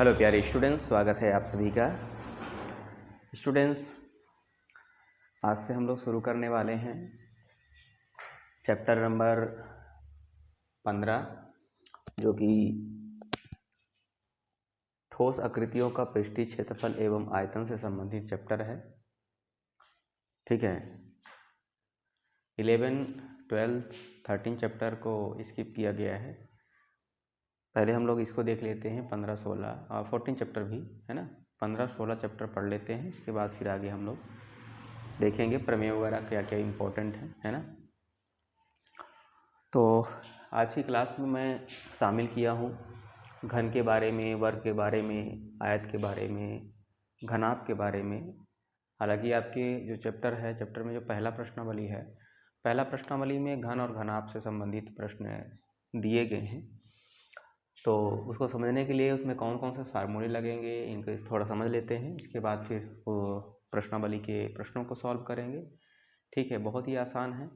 Hello प्यारे students, स्वागत है आप सभी का। स्टूडेंट्स, आज से हम लोग शुरू करने वाले हैं चैप्टर नंबर 15, जो कि ठोस आकृतियों का पृष्ठीय क्षेत्रफल एवं आयतन से संबंधित चैप्टर है। ठीक है, 11, 12, 13 चैप्टर को स्किप किया गया है। पहले हम लोग इसको देख लेते हैं, 15, 16 और 14 चैप्टर भी है ना। 15, 16 चैप्टर पढ़ लेते हैं, इसके बाद फिर आगे हम लोग देखेंगे प्रमेय वगैरह क्या क्या इम्पोर्टेंट है ना। तो आज की क्लास में मैं शामिल किया हूँ घन के बारे में, वर्ग के बारे में, आयत के बारे में, घनाभ के बारे में। हालांकि आपके जो चैप्टर में जो पहला प्रश्नावली है, पहला प्रश्नावली में घन और घनाभ से संबंधित प्रश्न दिए गए हैं। तो उसको समझने के लिए उसमें कौन कौन से फार्मूले लगेंगे, इनको थोड़ा समझ लेते हैं। इसके बाद फिर वो प्रश्नावली के प्रश्नों को सॉल्व करेंगे। ठीक है, बहुत ही आसान है,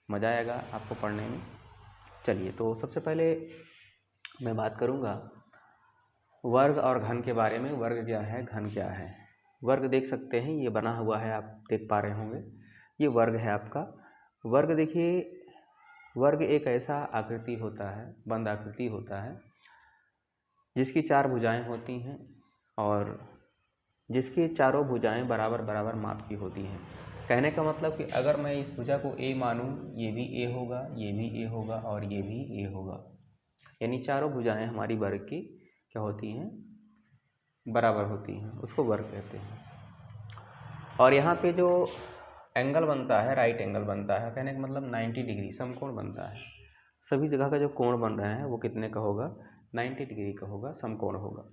मज़ा आएगा आपको पढ़ने में। चलिए, तो सबसे पहले मैं बात करूँगा वर्ग और घन के बारे में। वर्ग क्या है, घन क्या है। वर्ग देख सकते हैं, ये बना हुआ है, आप देख पा रहे होंगे, ये वर्ग है आपका। वर्ग देखिए, वर्ग एक ऐसा आकृति होता है, बंद आकृति होता है, जिसकी 4 भुजाएं होती हैं और जिसकी चारों भुजाएं बराबर बराबर माप की होती हैं। कहने का मतलब कि अगर मैं इस भुजा को ए मानूं, ये भी ए होगा, ये भी ए होगा और ये भी ए होगा। यानी चारों भुजाएं हमारी वर्ग की क्या होती हैं, बराबर होती हैं, उसको वर्ग कहते हैं। और यहाँ पे जो एंगल बनता है, राइट एंगल बनता है, कहने का मतलब 90 डिग्री समकोण बनता है। सभी जगह का जो कोण बन रहा है वो कितने का होगा, 90 डिग्री का होगा, समकोण होगा।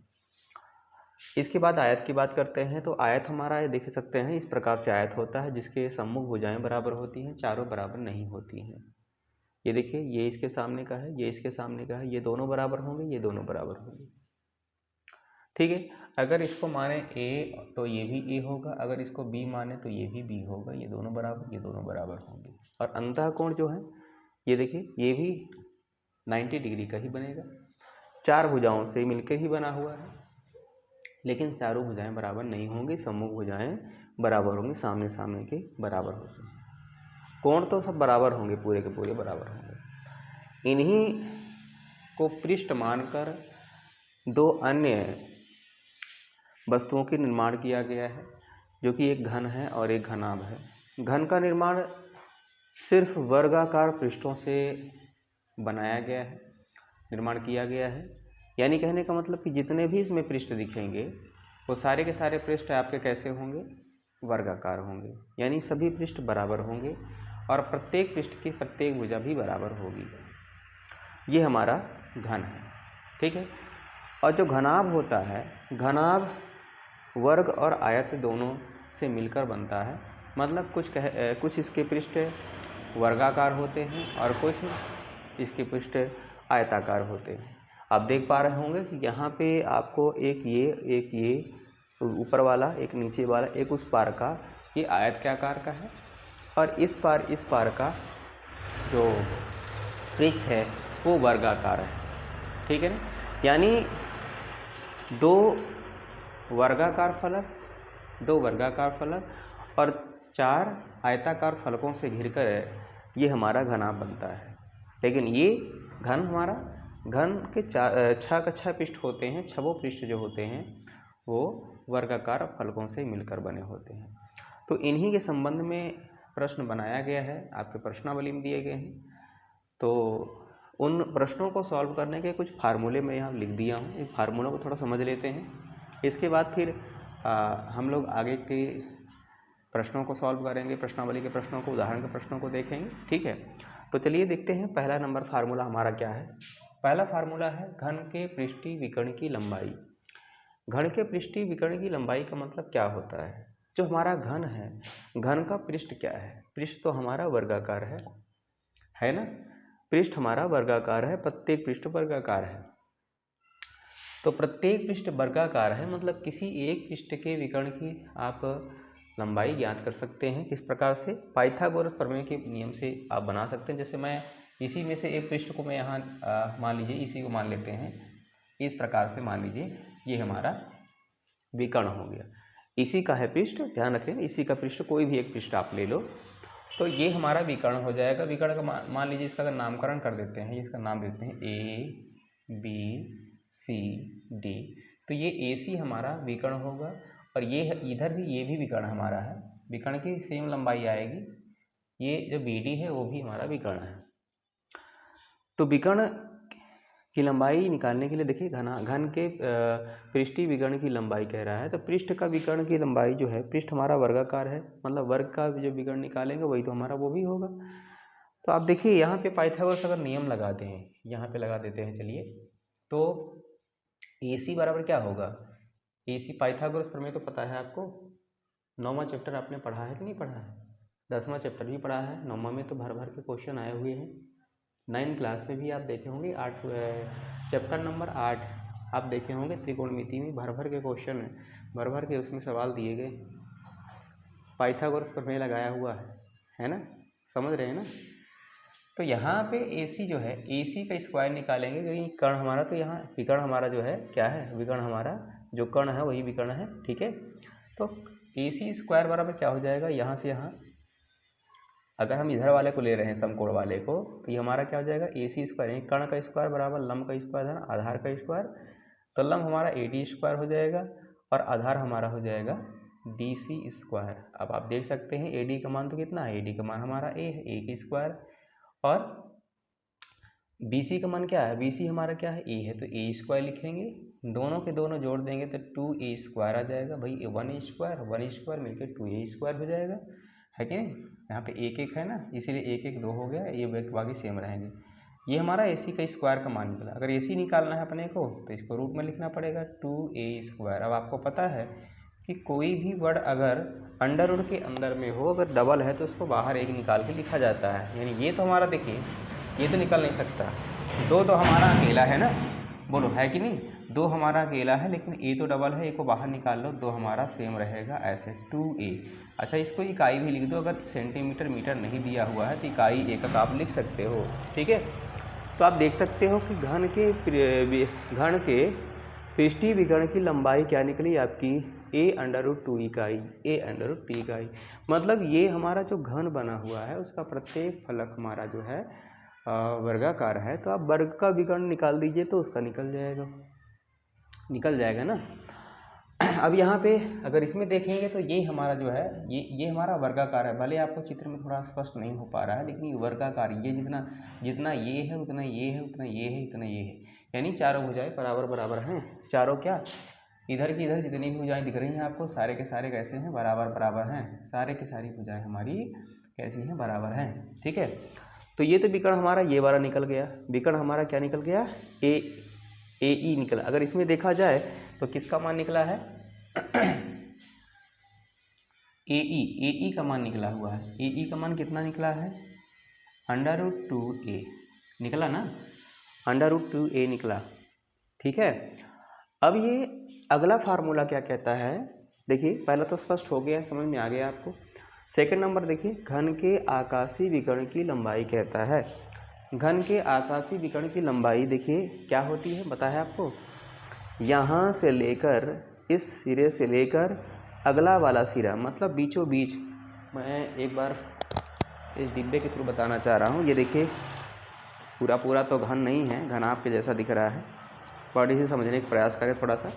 इसके बाद आयत की बात करते हैं। तो आयत हमारा ये देख सकते हैं, इस प्रकार से आयत होता है जिसके सम्मुख भुजाएं बराबर होती हैं, चारों बराबर नहीं होती हैं। ये देखिए, ये इसके सामने का है, ये इसके सामने का है, ये दोनों बराबर होंगे, ये दोनों बराबर होंगे। ठीक है, अगर इसको माने ए तो ये भी ए होगा, अगर इसको बी माने तो ये भी बी होगा, ये दोनों बराबर, ये दोनों बराबर होंगे। और अंतः कोण जो है, ये देखिए, ये भी 90 डिग्री का ही बनेगा। 4 भुजाओं से मिलकर ही बना हुआ है, लेकिन चारों भुजाएं बराबर नहीं होंगी, सम्मुख भुजाएं बराबर होंगी, सामने सामने के बराबर होंगे। कोण तो सब बराबर होंगे, पूरे के पूरे बराबर होंगे। इन्हीं को पृष्ठ मानकर 2 अन्य वस्तुओं के निर्माण किया गया है, जो कि एक घन है और एक घनाभ है। घन का निर्माण सिर्फ वर्गाकार पृष्ठों से बनाया गया है, निर्माण किया गया है। यानी कहने का मतलब कि जितने भी इसमें पृष्ठ दिखेंगे वो सारे के सारे पृष्ठ आपके कैसे होंगे, वर्गाकार होंगे। यानी सभी पृष्ठ बराबर होंगे और प्रत्येक पृष्ठ की प्रत्येक भुजा भी बराबर होगी। ये हमारा घन है। ठीक है, और जो घनाभ होता है, घनाभ वर्ग और आयत दोनों से मिलकर बनता है। मतलब कुछ इसके पृष्ठ वर्गाकार होते हैं और कुछ इसके पृष्ठ आयताकार होते हैं। आप देख पा रहे होंगे कि यहाँ पे आपको एक ये ऊपर वाला, एक नीचे वाला, एक उस पार का, ये आयत के आकार का है, और इस पार का जो पृष्ठ है वो वर्गाकार है। ठीक है ना, यानी 2 वर्गाकार फलक और 4 आयताकार फलकों से घिरकर ये हमारा घनाभ बनता है। लेकिन ये घन के 6 पृष्ठ होते हैं, 6 पृष्ठ जो होते हैं वो वर्गाकार फलकों से मिलकर बने होते हैं। तो इन्हीं के संबंध में प्रश्न बनाया गया है, आपके प्रश्नावली में दिए गए हैं। तो उन प्रश्नों को सॉल्व करने के कुछ फार्मूले मैं यहाँ लिख दिया हूँ, इस फार्मूलों को थोड़ा समझ लेते हैं। इसके बाद फिर हम लोग आगे के प्रश्नों को सॉल्व करेंगे, प्रश्नावली के प्रश्नों को, उदाहरण के प्रश्नों को देखेंगे। ठीक है, तो चलिए देखते हैं पहला नंबर फार्मूला हमारा क्या है। पहला फार्मूला है घन के पृष्ठीय विकर्ण की लंबाई। घन के पृष्ठीय विकर्ण की लंबाई का मतलब क्या होता है। जो हमारा घन है, घन का पृष्ठ क्या है, पृष्ठ तो हमारा वर्गाकार है ना। पृष्ठ हमारा वर्गाकार है, प्रत्येक पृष्ठ वर्गाकार है। तो प्रत्येक पृष्ठ वर्गाकार है, मतलब किसी एक पृष्ठ के विकर्ण की आप लंबाई ज्ञात कर सकते हैं। किस प्रकार से, पाइथागोरस प्रमेय के नियम से आप बना सकते हैं। जैसे मैं इसी में से एक पृष्ठ को मैं यहाँ मान लीजिए, इसी को मान लेते हैं, इस प्रकार से मान लीजिए ये हमारा विकर्ण हो गया। इसी का है पृष्ठ, ध्यान रखें, इसी का पृष्ठ कोई भी एक पृष्ठ आप ले लो तो ये हमारा विकर्ण हो जाएगा। विकर्ण का मान लीजिए इसका अगर नामकरण कर देते हैं, इसका नाम देते हैं ABCD, तो ये AC हमारा विकर्ण होगा और ये इधर भी ये भी विकर्ण हमारा है, विकर्ण की सेम लंबाई आएगी। ये जो BD है वो भी हमारा विकर्ण है। तो विकर्ण की लंबाई निकालने के लिए देखिए घन के पृष्ठीय विकर्ण की लंबाई कह रहा है, तो पृष्ठ का विकर्ण की लंबाई जो है, पृष्ठ हमारा वर्गाकार है, मतलब वर्ग का जो विकर्ण निकालेंगे वही तो हमारा वो भी होगा। तो आप देखिए यहाँ पे पाइथागोरस अगर नियम लगाते हैं, यहाँ पे लगा देते हैं, चलिए, तो AC बराबर क्या होगा, AC पाइथागोरस प्रमेय तो पता है आपको, 9वां चैप्टर आपने पढ़ा है कि नहीं पढ़ा है, 10वां चैप्टर भी पढ़ा है, 9वां में तो भर भर के क्वेश्चन आए हुए हैं, 9th क्लास में भी आप देखे होंगे, चैप्टर नंबर 8 आप देखे होंगे, त्रिकोणमिति में भर भर के क्वेश्चन है, भर भर के उसमें सवाल दिए गए, पाइथागोरस प्रमेय लगाया हुआ है ना, समझ रहे हैं ना। तो यहाँ पे AC जो है, AC का स्क्वायर निकालेंगे क्योंकि कर्ण हमारा, तो यहाँ विकर्ण हमारा जो है क्या है, विकर्ण हमारा जो कर्ण है वही विकर्ण है, ठीक है। तो AC स्क्वायर बराबर क्या हो जाएगा, यहाँ से यहाँ अगर हम इधर वाले को ले रहे हैं समकोण वाले को, तो ये हमारा क्या हो जाएगा, AC स्क्वायर, कर्ण का स्क्वायर बराबर लंब का स्क्वायर है, आधार का स्क्वायर, तो लंब हमारा AD स्क्वायर हो जाएगा और आधार हमारा हो जाएगा DC स्क्वायर। अब आप देख सकते हैं AD का मान तो कितना है, AD का मान हमारा A है, A की स्क्वायर, और BC का मान क्या है, BC हमारा क्या है, A है, तो A स्क्वायर लिखेंगे, दोनों के दोनों जोड़ देंगे तो 2A स्क्वायर आ जाएगा भाई, 1A स्क्वायर 1 स्क्वायर मिलकर 2A स्क्वायर हो जाएगा, है कि नहीं। यहाँ पे एक एक है ना, इसीलिए एक एक 2 हो गया, ये बाकी सेम रहेंगे। ये हमारा AC का स्क्वायर का मान निकला। अगर AC निकालना है अपने को तो इसको रूट में लिखना पड़ेगा 2A स्क्वायर। अब आपको पता है कि कोई भी वर्ड अगर अंडर रूट के अंदर में हो, अगर डबल है तो उसको बाहर एक निकाल के लिखा जाता है, यानी ये तो हमारा देखिए ये तो निकल नहीं सकता, 2 तो हमारा अकेला है ना, बोलो है कि नहीं, 2 हमारा अकेला है, लेकिन A तो डबल है, A को बाहर निकाल लो, 2 हमारा सेम रहेगा ऐसे 2A। अच्छा, इसको इकाई भी लिख दो, अगर सेंटीमीटर मीटर नहीं दिया हुआ है तो इकाई एकक आप लिख सकते हो, ठीक है। तो आप देख सकते हो कि घन के पृष्ठीय विकर्ण की लंबाई क्या निकली आपकी, A√2 इकाई, A√2 इकाई, मतलब ये हमारा जो घन बना हुआ है उसका प्रत्येक फलक हमारा जो है वर्गाकार है, तो आप वर्ग का विकर्ण निकाल दीजिए तो उसका निकल जाएगा ना। अब यहाँ पे अगर इसमें देखेंगे तो ये हमारा जो है ये हमारा वर्गाकार है, भले आपको चित्र में थोड़ा स्पष्ट नहीं हो पा रहा है, लेकिन ये वर्गाकार, ये जितना ये है उतना ये है, उतना ये है, इतना ये है, यानी चारों भुजाएं बराबर बराबर हैं, चारों क्या, इधर की इधर जितनी भी भुजाएं दिख रही हैं आपको, सारे के सारे कैसे हैं, बराबर बराबर हैं, सारे की सारी भुजाएं हमारी कैसी हैं, बराबर हैं, ठीक है। तो ये तो विकर्ण हमारा ये वाला निकल गया, विकर्ण हमारा क्या निकल गया, AE निकला। अगर इसमें देखा जाए तो किसका मान निकला है, AE का मान निकला हुआ है, AE का मान कितना निकला है, √2A निकला ना, √2A निकला, ठीक है। अब ये अगला फार्मूला क्या कहता है, देखिए पहला तो स्पष्ट हो गया, समझ में आ गया आपको। सेकंड नंबर देखिए, घन के आकाशीय विकर्ण की लंबाई कहता है, घन के आकाशीय विकर्ण की लंबाई देखिए क्या होती है, पता है आपको, यहाँ से लेकर इस सिरे से लेकर अगला वाला सिरा, मतलब बीचों बीच, मैं एक बार इस डिब्बे के थ्रू बताना चाह रहा हूँ। ये देखिए पूरा तो घन नहीं है, घन आपके जैसा दिख रहा है, बॉडी से समझने का प्रयास करें थोड़ा सा।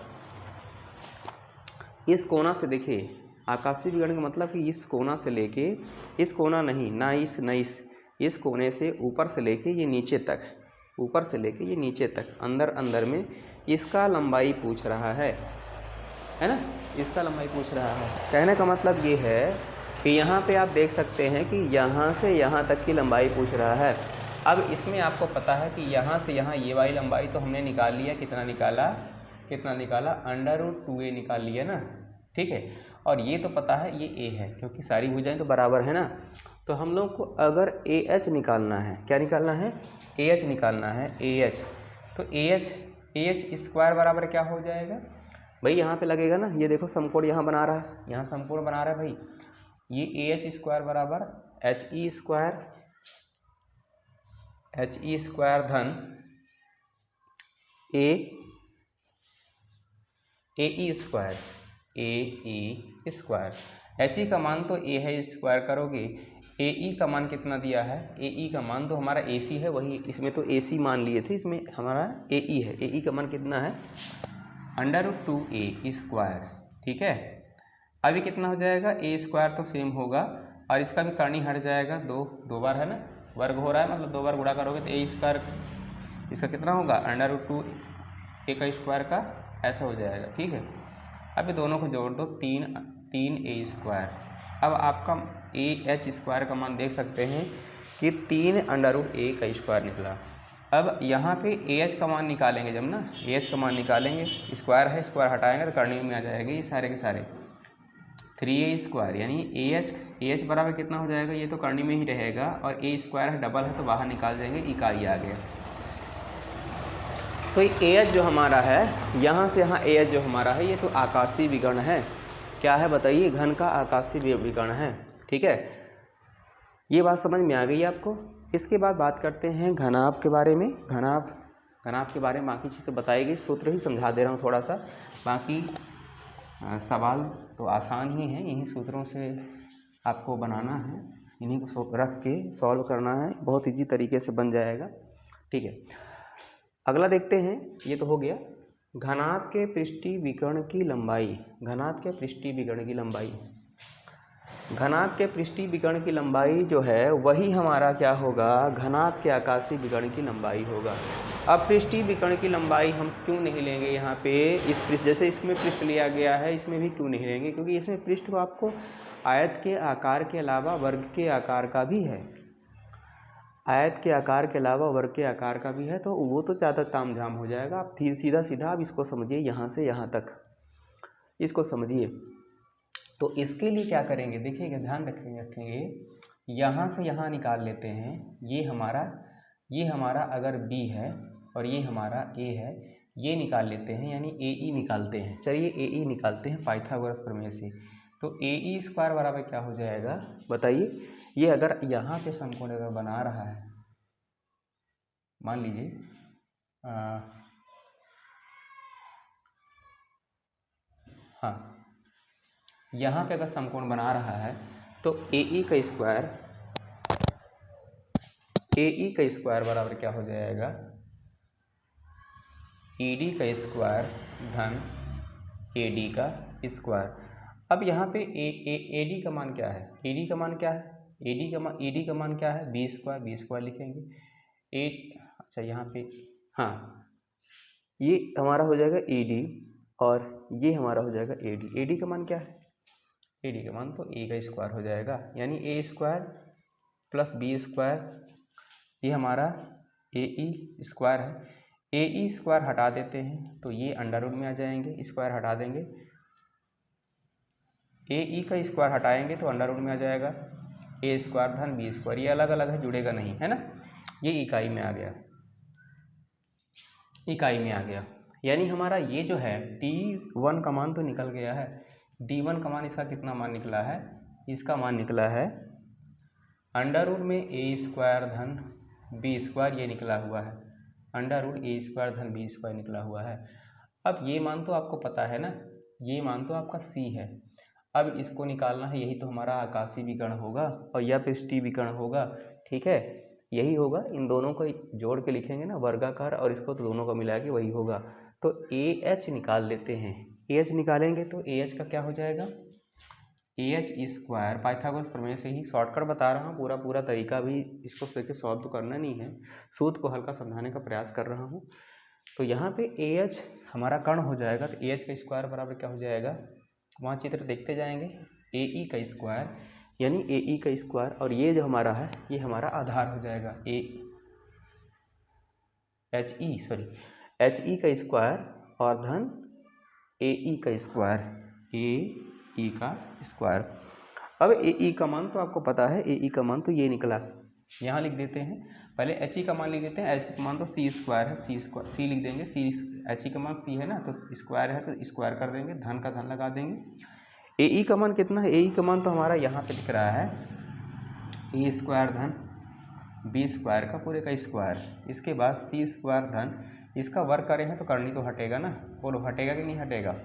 इस कोना से देखिए, आकाशीय विकर्ण का मतलब कि इस कोना से लेके इस कोना नहीं, ना इस कोने से ऊपर से लेके ये नीचे तक, ऊपर से लेके ये नीचे तक, अंदर में इसका लंबाई पूछ रहा है ना, इसका लंबाई पूछ रहा है। कहने का मतलब ये है कि यहाँ पे आप देख सकते हैं कि यहाँ से यहाँ तक की लंबाई पूछ रहा है। अब इसमें आपको पता है कि यहाँ से यहाँ ये वाली लंबाई तो हमने निकाल लिया, कितना निकाला, √2A निकाल लिया ना, ठीक है। और ये तो पता है ये A है, क्योंकि सारी भुजाएं तो बराबर है ना। तो हम लोग को अगर AH निकालना है, क्या निकालना है, AH निकालना है, AH, तो AH स्क्वायर बराबर क्या हो जाएगा भाई, यहाँ पे लगेगा ना, ये देखो समकोण यहाँ बना रहा है, यहाँ समकोण बना रहा है भाई, ये AH स्क्वायर बराबर HE स्क्वायर धन ए ई स्क्वायर, ए ई स्क्वायर, एच ई का मान तो ए है, स्क्वायर करोगे, ए ई का मान कितना दिया है, ए ई का मान तो हमारा ए सी है, वही इसमें तो ए सी मान लिए थे, इसमें हमारा ए ई है, ए ई का मान कितना है √2a स्क्वायर, ठीक है। अभी कितना हो जाएगा, ए स्क्वायर तो सेम होगा और इसका भी करनी हट जाएगा, दो बार है ना, वर्ग हो रहा है मतलब 2 बार गुणा करोगे तो ए स्क्वायर इसका कितना होगा √2a का स्क्वायर का ऐसा हो जाएगा, ठीक है। अभी दोनों को जोड़ दो, 3a स्क्वायर। अब आपका ए एच स्क्वायर का मान देख सकते हैं कि 3√a का स्क्वायर निकला। अब यहाँ पे ए एच का मान निकालेंगे, जब ना ए एच का मान निकालेंगे, स्क्वायर है, स्क्वायर हटाएंगे तो करने में आ जाएगा ये सारे के सारे 3a स्क्वायर, यानी ए एच बराबर कितना हो जाएगा, ये तो करनी में ही रहेगा और ए स्क्वायर है, डबल है तो बाहर निकाल देंगे, इकाई आ गया। तो ए एच जो हमारा है, यहाँ से यहाँ ए एच जो हमारा है, ये तो आकाशीय विकर्ण है। क्या है बताइए, घन का आकाशीय विकर्ण है, ठीक है। ये बात समझ में आ गई आपको। इसके बाद बात करते हैं घनाभ के बारे में। घनाभ के बारे में बाकी चीज़ें बताई गई, सूत्र ही समझा दे रहा हूँ थोड़ा सा, बाकी सवाल तो आसान ही है, इन्हीं सूत्रों से आपको बनाना है, इन्हीं को रख के सॉल्व करना है, बहुत ईजी तरीके से बन जाएगा, ठीक है। अगला देखते हैं, ये तो हो गया घनाभ के पृष्ठीय विकर्ण की लंबाई। घनाभ के पृष्ठीय विकर्ण की लंबाई, घनाभ के पृष्ठीय विकर्ण की लंबाई जो है वही हमारा क्या होगा, घनाभ के आकाशीय विकर्ण की लंबाई होगा। अब पृष्ठीय विकर्ण की लंबाई हम क्यों नहीं लेंगे यहाँ पे, इस पृष्ठ जैसे इसमें पृष्ठ लिया गया है, इसमें भी क्यों नहीं लेंगे, क्योंकि इसमें पृष्ठ को आपको आयत के आकार के अलावा वर्ग के आकार का भी है, आयत के आकार के अलावा वर्ग के आकार का भी है, तो वो तो ज़्यादा तामझाम हो जाएगा। आप सीधा आप इसको समझिए, यहाँ से यहाँ तक इसको समझिए। तो इसके लिए क्या करेंगे, देखिएगा, ध्यान रखेंगे, यहाँ से यहाँ निकाल लेते हैं, ये हमारा अगर b है और ये हमारा a है, ये निकाल लेते हैं, यानी ए ई निकालते हैं। चलिए ए ई निकालते हैं पाइथागोरस प्रमेय से। तो ए ई स्क्वायर बराबर क्या हो जाएगा बताइए, ये अगर यहाँ पे समकोण अगर बना रहा है, मान लीजिए हाँ, यहाँ पे अगर समकोण बना रहा है तो ए ई का स्क्वायर बराबर क्या हो जाएगा, ई डी का स्क्वायर धन ए डी का स्क्वायर। अब यहाँ पे ए डी का मान क्या है, ए डी का मान क्या है, ए डी का मान क्या है, बी स्क्वायर लिखेंगे। अच्छा यहाँ पे हाँ, ये हमारा हो जाएगा ए डी और ये हमारा हो जाएगा ए डी। ए डी का मान क्या है, ए डी का मान तो ए का स्क्वायर हो जाएगा, यानी ए स्क्वायर प्लस बी स्क्वायर, ये हमारा ए ई स्क्वायर है। ए ई स्क्वायर हटा देते हैं तो ये अंडर रूट में आ जाएंगे, स्क्वायर हटा देंगे, ए ई का स्क्वायर हटाएंगे तो अंडर रूट में आ जाएगा, ए स्क्वायर धन बी स्क्वायर, ये अलग अलग है, जुड़ेगा नहीं, है ना। ये इकाई में आ गया, इकाई में आ गया, यानी हमारा ये जो है D1 का मान तो निकल गया है। D1 का मान, इसका कितना मान निकला है, इसका मान निकला है अंडर रूट में ए स्क्वायर धन बी स्क्वायर, ये निकला हुआ है, अंडर रूट ए स्क्वायर धन बी स्क्वायर निकला हुआ है। अब ये मान तो आपको पता है ना, ये मान तो आपका C है। अब इसको निकालना है, यही तो हमारा आकाशीय विकर्ण होगा और यह पृष्ठीय विकर्ण होगा, ठीक है, यही होगा। इन दोनों को जोड़ के लिखेंगे ना वर्गाकार, और इसको तो दोनों को मिला के वही होगा। तो ए एच निकाल लेते हैं, ए एच निकालेंगे तो ए एच का क्या हो जाएगा, ए एच स्क्वायर, पाइथागोरस प्रमेय से ही शॉर्टकट बता रहा हूँ, पूरा तरीका भी इसको सोच सॉल्व तो करना नहीं है, सूत्र को हल्का समझाने का प्रयास कर रहा हूँ। तो यहाँ पे ए एच हमारा कर्ण हो जाएगा, तो ए एच का स्क्वायर बराबर क्या हो जाएगा, वहाँ चित्र देखते जाएंगे, ए ई का स्क्वायर, यानी ए ई का स्क्वायर, और ये जो हमारा है ये हमारा आधार हो जाएगा, एच ई का स्क्वायर और धन ए ई का स्क्वायर, ए ई का स्क्वायर। अब ए ई का मान तो आपको पता है, ए ई का मान तो ये निकला, यहाँ लिख देते हैं, पहले एच ई का मान लिख देते हैं, एच का मान तो सी स्क्वायर है, सी लिख देंगे, सी एच ई का मान सी है ना, तो स्क्वायर है तो स्क्वायर कर देंगे, धन का धन लगा देंगे। ए ई का मान कितना है, ए ई का मान तो हमारा यहाँ पे दिख रहा है, ए स्क्वायर धन बी स्क्वायर का पूरे का स्क्वायर, इसके बाद सी स्क्वायर धन, इसका वर्ग करें हैं तो करनी तो हटेगा ना, बोलो हटेगा कि नहीं हटेगा,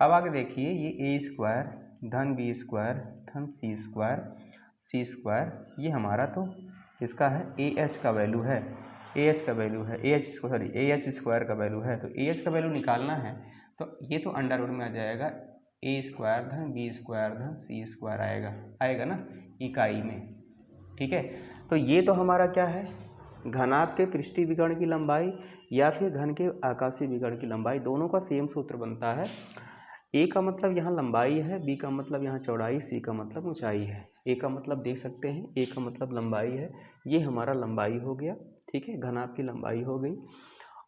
अब आगे देखिए, ये ए स्क्वायर धन बी स्क्वायर धन सी स्क्वायर ये हमारा तो इसका है ए एच का वैल्यू है, ए एच स्क्वायर का वैल्यू है। तो ए एच का वैल्यू निकालना है तो ये तो अंडर रूट में आ जाएगा, ए स्क्वायर धन बी स्क्वायर धन सी स्क्वायर आएगा ना इकाई में, ठीक है। तो ये तो हमारा क्या है, घनाभ के पृष्ठीय विकर्ण की लंबाई या फिर घन के आकाशीय विकर्ण की लंबाई, दोनों का सेम सूत्र बनता है। ए का मतलब यहाँ लंबाई है, बी का मतलब यहाँ चौड़ाई, सी का मतलब ऊंचाई है। ए का मतलब देख सकते हैं, ए का मतलब लंबाई है, ये हमारा लंबाई हो गया, ठीक है, घनाभ की लंबाई हो गई।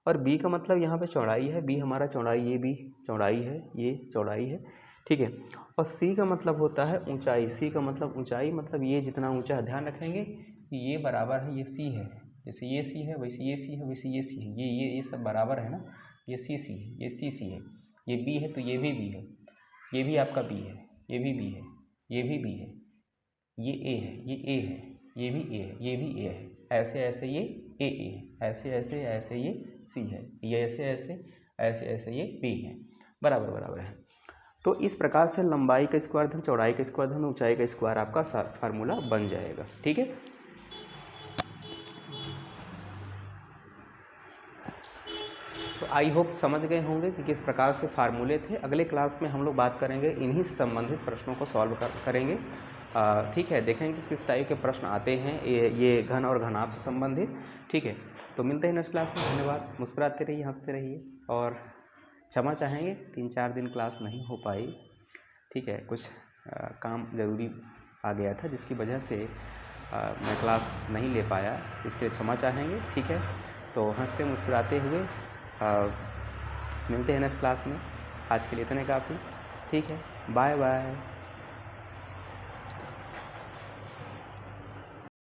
और बी का मतलब यहाँ पे चौड़ाई है, बी हमारा चौड़ाई, ये भी चौड़ाई है, ये चौड़ाई है, ठीक है। और सी का मतलब होता है ऊंचाई, सी का मतलब ऊंचाई, मतलब ये जितना ऊंचा है, ध्यान रखेंगे कि ये बराबर है, ये सी है, जैसे ये सी है वैसे ये सी है, वैसे ये सी है, ये सब बराबर है ना, ये सी सी है, ये सी सी है, ये बी है तो ये भी बी है, ये भी आपका बी है, ये भी बी है, ये भी बी है, ये ए है, ये ए है, ये भी ए है, ये भी ए है, ऐसे ऐसे ये ए है, ऐसे ऐसे ऐसे ये सी है, ये ऐसे ऐसे ऐसे ऐसे ये बी है, बराबर बराबर है। तो इस प्रकार से लंबाई का स्क्वायर धन चौड़ाई का स्क्वायर धन ऊंचाई का स्क्वायर आपका फार्मूला बन जाएगा, ठीक है। तो आई होप समझ गए होंगे कि किस प्रकार से फार्मूले थे। अगले क्लास में हम लोग बात करेंगे, इन्हीं से संबंधित प्रश्नों को सॉल्व करेंगे, ठीक है। देखेंगे किस टाइप के प्रश्न आते हैं ये घन और घनाभ से संबंधित, ठीक है। तो मिलते हैं नेक्स्ट क्लास में, धन्यवाद। मुस्कुराते रहिए, हंसते रहिए, और क्षमा चाहेंगे 3-4 दिन क्लास नहीं हो पाई, ठीक है, कुछ काम ज़रूरी आ गया था जिसकी वजह से मैं क्लास नहीं ले पाया, इसके लिए क्षमा चाहेंगे, ठीक है। तो हंसते मुस्कुराते हुए मिलते हैं नेक्स्ट क्लास में। आज के लिए इतने काफ़ी, ठीक है, बाय बाय।